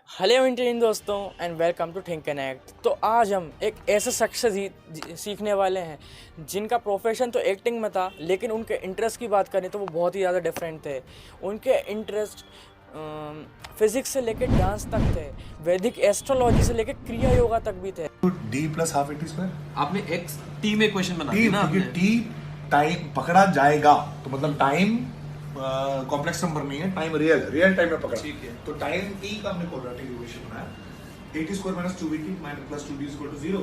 Hello interesting दोस्तों and welcome to Think Connect. तो आज हम एक ऐसे शख्स से सीखने वाले हैं जिनका प्रोफेशन तो एक्टिंग में था, लेकिन उनके इंटरेस्ट की बात करें तो वो बहुत ही ज़्यादा डिफरेंट थे। उनके इंटरेस्ट फिजिक्स से लेकर डांस तक थे, वैदिक एस्ट्रोलॉजी से लेकर क्रिया योगा तक भी थे। D plus half eighty square आपने एक्स टी में क्वेश्चन बना टी, दिया ना क्योंकि आपने। टी टाइम पकड़ा जाएगा तो मतलब टाइम कॉम्प्लेक्स नंबर नहीं है, टाइम रियल टाइम में पकड़ा। ठीक है। तो टाइम टी का हमने क्वाड्रेटिक इक्वेशन बनाया, 80 square minus 280 minus plus 2d is equal to 0,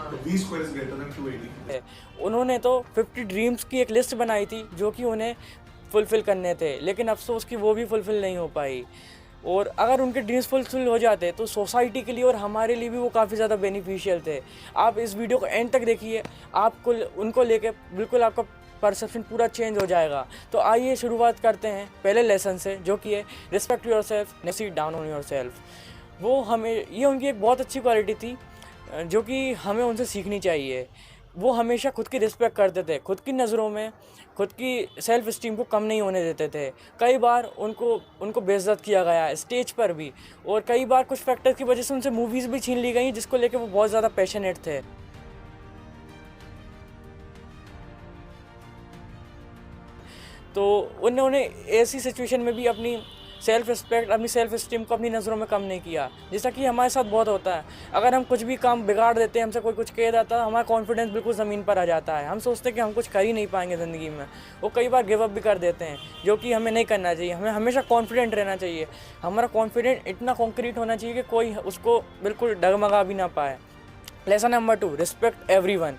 तो v square is greater than 280। उन्होंने तो 50 ड्रीम्स की एक लिस्ट बनाई थी जो कि उन्हें फुलफ़िल करने थे, लेकिन अफसोस कि वो भी फुलफ़िल नहीं हो पाई। और अगर उनके ड्रीम्स फुलफ़िल हो जाते तो सोसाइटी के लिए और हमारे लिए भी वो काफ़ी ज़्यादा बेनिफिशियल थे। आप इस वीडियो को एंड तक देखिए, आपको उनको लेके बिल्कुल आपका परसेप्शन पूरा चेंज हो जाएगा। तो आइए शुरुआत करते हैं पहले लेसन से, जो कि है respect your self, never sit down on your self. वो हमें ये उनकी एक बहुत अच्छी क्वालिटी थी जो कि हमें उनसे सीखनी चाहिए। वो हमेशा खुद की रिस्पेक्ट करते थे, खुद की नज़रों में खुद की सेल्फ इस्टीम को कम नहीं होने देते थे। कई बार उनको बेइज्जत किया गया है स्टेज पर भी, और कई बार कुछ फैक्टर की वजह से उनसे मूवीज़ भी छीन ली गई जिसको लेकर वो बहुत ज़्यादा पैशनेट थे। तो उन्होंने ऐसी सिचुएशन में भी अपनी सेल्फ रिस्पेक्ट, अपनी सेल्फ इस्टीम को अपनी नज़रों में कम नहीं किया, जैसा कि हमारे साथ बहुत होता है। अगर हम कुछ भी काम बिगाड़ देते हैं, हमसे कोई कुछ कह देता है, हमारा कॉन्फिडेंस बिल्कुल ज़मीन पर आ जाता है। हम सोचते हैं कि हम कुछ कर ही नहीं पाएंगे ज़िंदगी में। वो कई बार गिव अप भी कर देते हैं, जो कि हमें नहीं करना चाहिए। हमें हमेशा कॉन्फिडेंट रहना चाहिए। हमारा कॉन्फिडेंट इतना कॉन्क्रीट होना चाहिए कि कोई उसको बिल्कुल डगमगा भी ना पाए। Lesson number 2, respect everyone.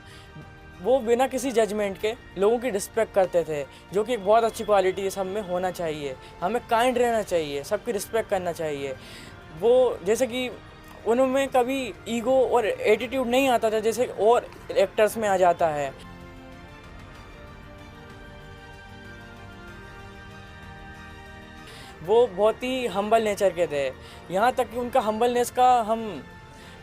वो बिना किसी जजमेंट के लोगों की रिस्पेक्ट करते थे, जो कि एक बहुत अच्छी क्वालिटी है, सब में होना चाहिए। हमें काइंड रहना चाहिए, सबकी रिस्पेक्ट करना चाहिए। वो जैसे कि उनमें कभी ईगो और एटीट्यूड नहीं आता था जैसे और एक्टर्स में आ जाता है। वो बहुत ही हम्बल नेचर के थे, यहाँ तक कि उनका हम्बलनेस का हम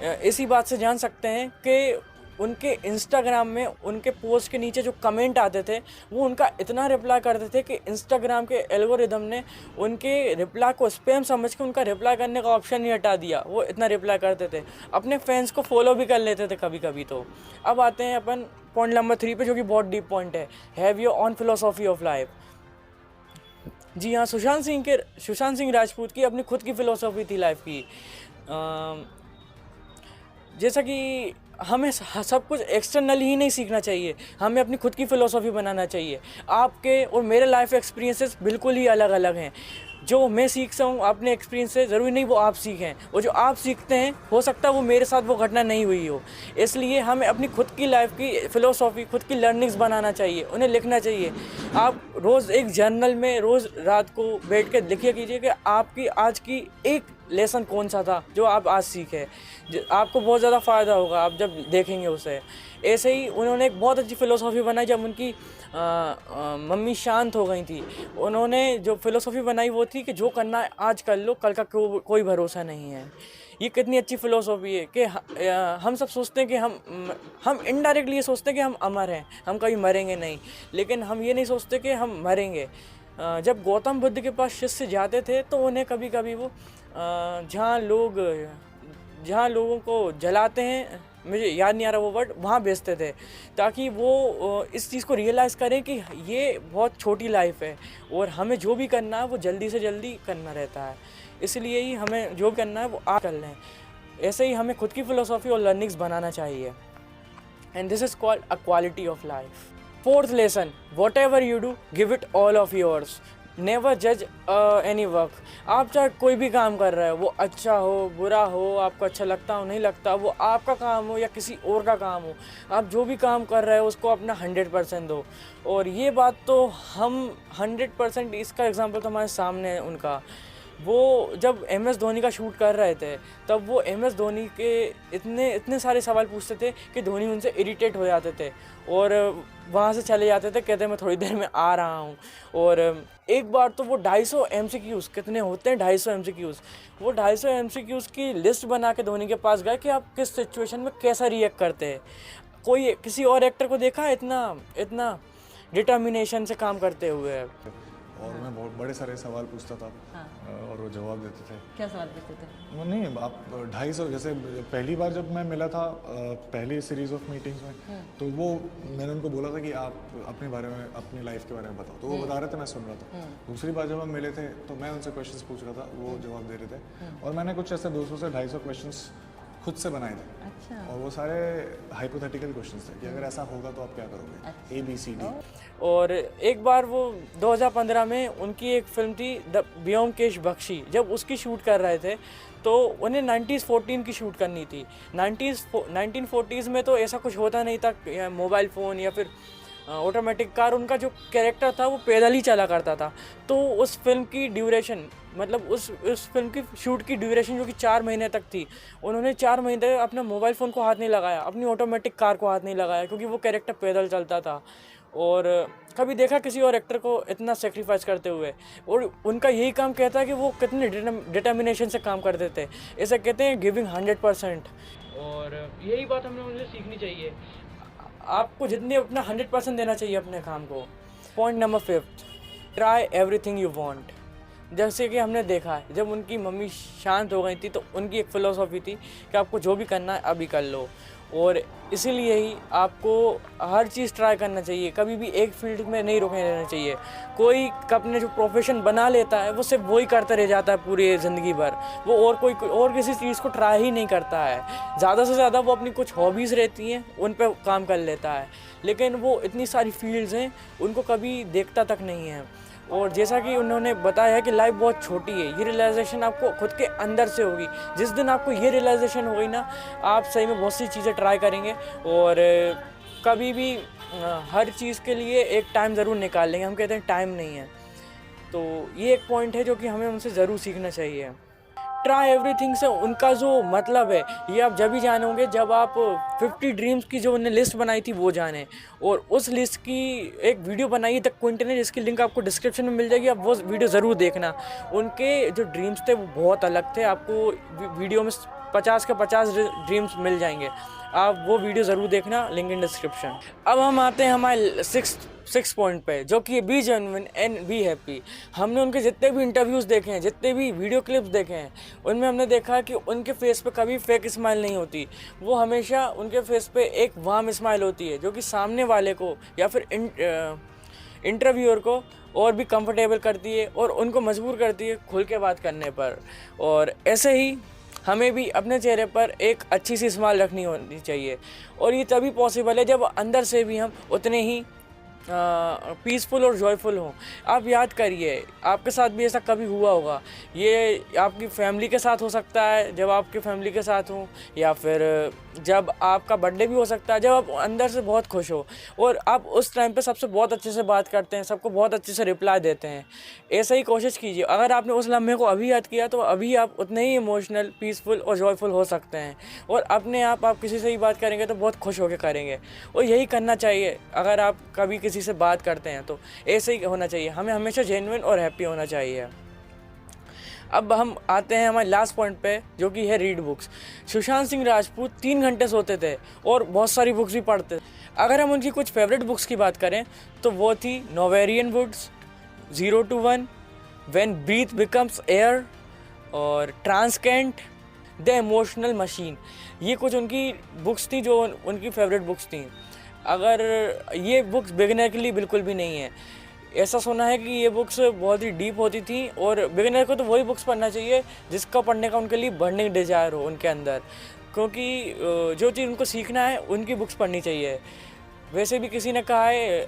इसी बात से जान सकते हैं कि उनके इंस्टाग्राम में उनके पोस्ट के नीचे जो कमेंट आते थे वो उनका इतना रिप्लाई करते थे कि इंस्टाग्राम के एल्गोरिदम ने उनके रिप्लाई को स्पैम समझ के उनका रिप्लाई करने का ऑप्शन ही हटा दिया। वो इतना रिप्लाई करते थे, अपने फैंस को फॉलो भी कर लेते थे कभी कभी। तो अब आते हैं अपन पॉइंट नंबर 3 पे, जो कि बहुत डीप पॉइंट है, have your own philosophy of life. जी हाँ, सुशांत सिंह राजपूत की अपनी खुद की फ़िलोसॉफी थी लाइफ की। जैसा कि हमें सब कुछ एक्सटर्नल ही नहीं सीखना चाहिए, हमें अपनी खुद की फ़िलोसॉफी बनाना चाहिए। आपके और मेरे लाइफ एक्सपीरियंसेस बिल्कुल ही अलग अलग हैं। जो मैं सीखता हूँ अपने एक्सपीरियंस से, ज़रूरी नहीं वो आप सीखें, और जो आप सीखते हैं हो सकता है वो मेरे साथ वो घटना नहीं हुई हो। इसलिए हमें अपनी खुद की लाइफ की फ़िलोसॉफी, खुद की लर्निंग्स बनाना चाहिए, उन्हें लिखना चाहिए। आप रोज़ एक जर्नल में रोज़ रात को बैठ के लिखिए कीजिए कि आपकी आज की एक लेसन कौन सा था जो आप आज सीखे। आपको बहुत ज़्यादा फ़ायदा होगा आप जब देखेंगे उसे। ऐसे ही उन्होंने एक बहुत अच्छी फ़िलोसॉफी बनाई जब उनकी मम्मी शांत हो गई थी। उन्होंने जो फ़िलोसॉफी बनाई वो थी कि जो करना है आज कर लो, कल का कोई भरोसा नहीं है। ये कितनी अच्छी फ़िलोसॉफी है कि हम सब सोचते हैं कि हम इनडायरेक्टली ये सोचते हैं कि हम अमर हैं, हम कभी मरेंगे नहीं, लेकिन हम ये नहीं सोचते कि हम मरेंगे। जब गौतम बुद्ध के पास शिष्य जाते थे तो उन्हें कभी कभी वो जहाँ लोगों को जलाते हैं, मुझे याद नहीं आ रहा वो वर्ड, वहाँ बेचते थे, ताकि वो इस चीज़ को रियलाइज़ करें कि ये बहुत छोटी लाइफ है और हमें जो भी करना है वो जल्दी से जल्दी करना रहता है। इसलिए ही हमें जो करना है वो आज कर लें। ऐसे ही हमें खुद की फ़िलोसॉफी और लर्निंग्स बनाना चाहिए, and this is called a quality of life. Fourth lesson, what ever you do give it all of yours, never जज एनी वर्क। आप चाहे कोई भी काम कर रहे हो, वो अच्छा हो बुरा हो, आपको अच्छा लगता हो नहीं लगता, वो आपका काम हो या किसी और का काम हो, आप जो भी काम कर रहे हो उसको अपना 100% दो। और ये बात तो हम 100%, इसका एग्जांपल तो हमारे सामने है उनका। वो जब MS धोनी का शूट कर रहे थे तब वो MS धोनी के इतने सारे सवाल पूछते थे कि धोनी उनसे इरिटेट हो जाते थे और वहाँ से चले जाते थे, कहते मैं थोड़ी देर में आ रहा हूँ। और एक बार तो वो 250 MCQs, कितने होते हैं 250 MCQs, वो 250 MCQs की लिस्ट बना के धोनी के पास गए कि आप किस सिचुएशन में कैसा रिएक्ट करते हैं। कोई किसी और एक्टर को देखा इतना डिटर्मिनेशन से काम करते हुए है। और मैं बहुत बड़े सारे सवाल पूछता था और वो जवाब देते थे। क्या सवाल पूछते थे? वो नहीं, आप 250, जैसे पहली बार जब मैं मिला था पहली सीरीज ऑफ मीटिंग्स में, तो वो मैंने उनको बोला था कि आप अपने बारे में, अपनी लाइफ के बारे में बताओ, तो वो बता रहे थे, मैं सुन रहा था। दूसरी बार जब हम मिले थे तो मैं उनसे क्वेश्चंस पूछ रहा था, वो जवाब दे रहे थे, और मैंने कुछ ऐसे 200 से 250 क्वेश्चंस खुद से बनाए थे। अच्छा। और वो सारे हाइपोथेटिकल क्वेश्चंस थे कि अगर ऐसा होगा तो आप क्या करोगे, ABCD। और एक बार वो 2015 में उनकी एक फिल्म थी द ब्योमकेश बख्शी, जब उसकी शूट कर रहे थे तो उन्हें 1914 की शूट करनी थी। 1940s में तो ऐसा कुछ होता नहीं था, मोबाइल फ़ोन या फिर ऑटोमेटिक कार। उनका जो कैरेक्टर था वो पैदल ही चला करता था। तो उस फिल्म की ड्यूरेशन, मतलब उस फिल्म की शूट की ड्यूरेशन जो कि 4 महीने तक थी, उन्होंने 4 महीने तक अपने मोबाइल फ़ोन को हाथ नहीं लगाया, अपनी ऑटोमेटिक कार को हाथ नहीं लगाया, क्योंकि वो कैरेक्टर पैदल चलता था। और कभी देखा किसी और एक्टर को इतना सेक्रीफाइस करते हुए? और उनका यही काम कहता है कि वो कितने डिटर्मिनेशन से काम करते थे। इसे कहते हैं गिविंग 100%। और यही बात हमें उनसे सीखनी चाहिए। आपको जितने अपना 100% देना चाहिए अपने काम को। Point number 5, try everything you want. जैसे कि हमने देखा है, जब उनकी मम्मी शांत हो गई थी तो उनकी एक फ़िलोसॉफी थी कि आपको जो भी करना है अभी कर लो। और इसीलिए ही आपको हर चीज़ ट्राई करना चाहिए, कभी भी एक फील्ड में नहीं रुके रहना चाहिए। कोई अपने जो प्रोफेशन बना लेता है वो सिर्फ वही करता रह जाता है पूरी ज़िंदगी भर, वो और किसी चीज़ को ट्राई ही नहीं करता है। ज़्यादा से ज़्यादा वो अपनी कुछ हॉबीज़ रहती हैं उन पर काम कर लेता है, लेकिन वो इतनी सारी फील्ड्स हैं उनको कभी देखता तक नहीं है। और जैसा कि उन्होंने बताया है कि लाइफ बहुत छोटी है, ये रियलाइजेशन आपको खुद के अंदर से होगी। जिस दिन आपको ये रियलाइजेशन होगी ना, आप सही में बहुत सी चीज़ें ट्राई करेंगे और कभी भी हर चीज़ के लिए एक टाइम ज़रूर निकाल लेंगे। हम कहते हैं टाइम नहीं है, तो ये एक पॉइंट है जो कि हमें उनसे ज़रूर सीखना चाहिए। ट्राई एवरीथिंग से उनका जो मतलब है ये आप जब ही जानोगे जब आप 50 ड्रीम्स की जो उन्होंने लिस्ट बनाई थी वो जाने। और उस लिस्ट की एक वीडियो बनाई द क्विंट ने, जिसकी लिंक आपको डिस्क्रिप्शन में मिल जाएगी, आप वो वीडियो ज़रूर देखना। उनके जो ड्रीम्स थे वो बहुत अलग थे, आपको वीडियो में 50 के 50 ड्रीम्स मिल जाएंगे। आप वो वीडियो ज़रूर देखना, लिंक इन डिस्क्रिप्शन। अब हम आते हैं हमारे सिक्स पॉइंट पे, जो कि B genuine and be happy. हमने उनके जितने भी इंटरव्यूज़ देखे हैं, जितने भी वीडियो क्लिप्स देखे हैं, उनमें हमने देखा कि उनके फेस पे कभी फेक स्माइल नहीं होती। वो हमेशा उनके फेस पे एक वार्म स्माइल होती है, जो कि सामने वाले को या फिर इंटरव्यूअर को और भी कंफर्टेबल करती है और उनको मजबूर करती है खुल के बात करने पर। और ऐसे ही हमें भी अपने चेहरे पर एक अच्छी सी स्माइल रखनी होनी चाहिए, और ये तभी पॉसिबल है जब अंदर से भी हम उतने ही पीसफुल और जॉयफुल हों। आप याद करिए, आपके साथ भी ऐसा कभी हुआ होगा। ये आपकी फैमिली के साथ हो सकता है, जब आपकी फैमिली के साथ हो, या फिर जब आपका बर्थडे भी हो सकता है, जब आप अंदर से बहुत खुश हो और आप उस टाइम पे सबसे बहुत अच्छे से बात करते हैं, सबको बहुत अच्छे से रिप्लाई देते हैं। ऐसा ही कोशिश कीजिए। अगर आपने उस लम्हे को अभी याद किया तो अभी आप उतने ही इमोशनल, पीसफुल और जॉयफुल हो सकते हैं। और अपने आप किसी से ही बात करेंगे तो बहुत खुश होकर करेंगे, और यही करना चाहिए। अगर आप कभी किसी से बात करते हैं तो ऐसे ही होना चाहिए। हमें हमेशा जेन्युइन और हैप्पी होना चाहिए। अब हम आते हैं हमारे लास्ट पॉइंट पे, जो कि है रीड बुक्स। सुशांत सिंह राजपूत 3 घंटे सोते थे और बहुत सारी बुक्स भी पढ़ते थे। अगर हम उनकी कुछ फेवरेट बुक्स की बात करें तो वो थी Norwegian woods, 0 to 1, when breath becomes air और ट्रांसकेंट, द इमोशनल मशीन। ये कुछ उनकी बुक्स थी जो उनकी फेवरेट बुक्स थी। अगर ये बुक्स बिगिनर के लिए बिल्कुल भी नहीं है। ऐसा सुना है कि ये बुक्स बहुत ही डीप होती थी, और बिगिनर को तो वही बुक्स पढ़ना चाहिए जिसका पढ़ने का उनके लिए बर्निंग डिज़ायर हो उनके अंदर, क्योंकि जो चीज़ उनको सीखना है उनकी बुक्स पढ़नी चाहिए। वैसे भी किसी ने कहा है,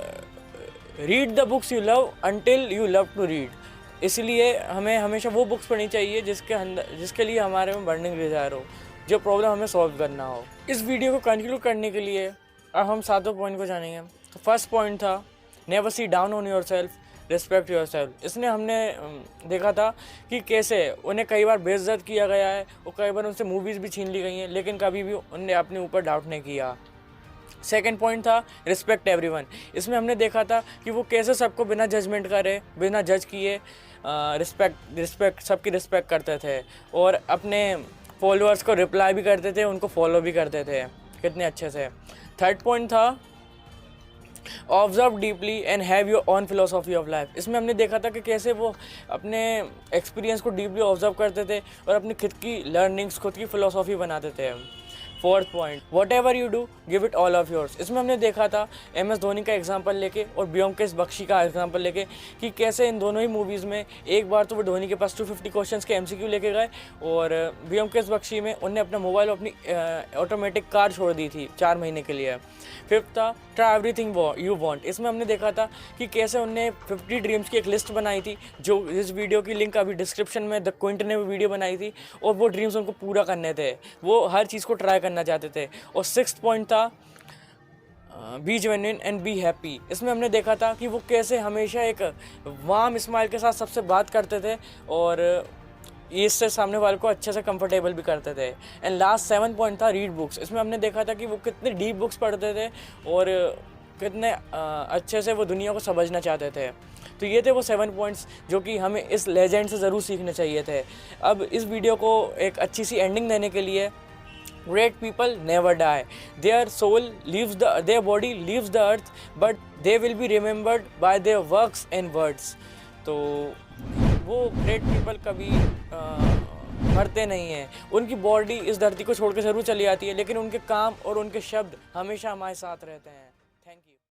read the books you love until you love to read. इसलिए हमें हमेशा वो बुक्स पढ़नी चाहिए जिसके लिए हमारे में बर्निंग डिज़ायर हो, जो प्रॉब्लम हमें सॉल्व करना हो। इस वीडियो को कंक्लूड करने के लिए अब हम 7 पॉइंट को जानेंगे। तो फर्स्ट पॉइंट था never see down on your self, respect your self. इसने हमने देखा था कि कैसे उन्हें कई बार बेइज्जत किया गया है और कई बार उनसे मूवीज़ भी छीन ली गई हैं, लेकिन कभी भी उनने अपने ऊपर डाउट नहीं किया। सेकंड पॉइंट था रिस्पेक्ट एवरीवन। इसमें हमने देखा था कि वो कैसे सबको बिना जजमेंट करे, बिना जज किए रिस्पेक्ट सबकी रिस्पेक्ट करते थे, और अपने फॉलोअर्स को रिप्लाई भी करते थे, उनको फॉलो भी करते थे कितने अच्छे से। थर्ड पॉइंट था observe deeply and have your own philosophy of life. इसमें हमने देखा था कि कैसे वो अपने एक्सपीरियंस को डीपली ऑब्जर्व करते थे और अपनी खुद की लर्निंग्स, खुद की फिलोसॉफी बनाते थे। Fourth point, what ever you do give it all of yours. इसमें हमने देखा था MS धोनी का एग्जांपल लेके और ब्योमकेश बख्शी का एग्जांपल लेके कि कैसे इन दोनों ही मूवीज़ में एक बार तो वो धोनी के पास 250 क्वेश्चंस के MCQ लेके गए और ब्योमकेश बख्शी में उन्हें अपना मोबाइल और अपनी ऑटोमेटिक कार छोड़ दी थी 4 महीने के लिए। फिफ्थ था ट्राई एवरीथिंग यू वांट। इसमें हमने देखा था कि कैसे उन्हें 50 ड्रीम्स की एक लिस्ट बनाई थी, जो इस वीडियो की लिंक अभी डिस्क्रिप्शन में द क्विंट ने वीडियो बनाई थी, और वो ड्रीम्स उनको पूरा करने थे, वो हर चीज़ को ट्राई करना चाहते थे। और 6th पॉइंट था B genuine and be happy. इसमें हमने देखा था कि वो कैसे हमेशा एक वार्म स्माइल के साथ सबसे बात करते थे और इससे सामने वाले को अच्छे से कंफर्टेबल भी करते थे। एंड लास्ट 7th पॉइंट था रीड बुक्स। इसमें हमने देखा था कि वो कितने डीप बुक्स पढ़ते थे और कितने अच्छे से वो दुनिया को समझना चाहते थे। तो ये थे वो 7 पॉइंट्स जो कि हमें इस लेजेंड से ज़रूर सीखने चाहिए थे। अब इस वीडियो को एक अच्छी सी एंडिंग देने के लिए, great people never die, their soul leaves their body leaves the earth, but they will be remembered by their works and words। तो वो ग्रेट पीपल कभी मरते नहीं हैं, उनकी बॉडी इस धरती को छोड़ के ज़रूर चली जाती है, लेकिन उनके काम और उनके शब्द हमेशा हमारे साथ रहते हैं। Thank you.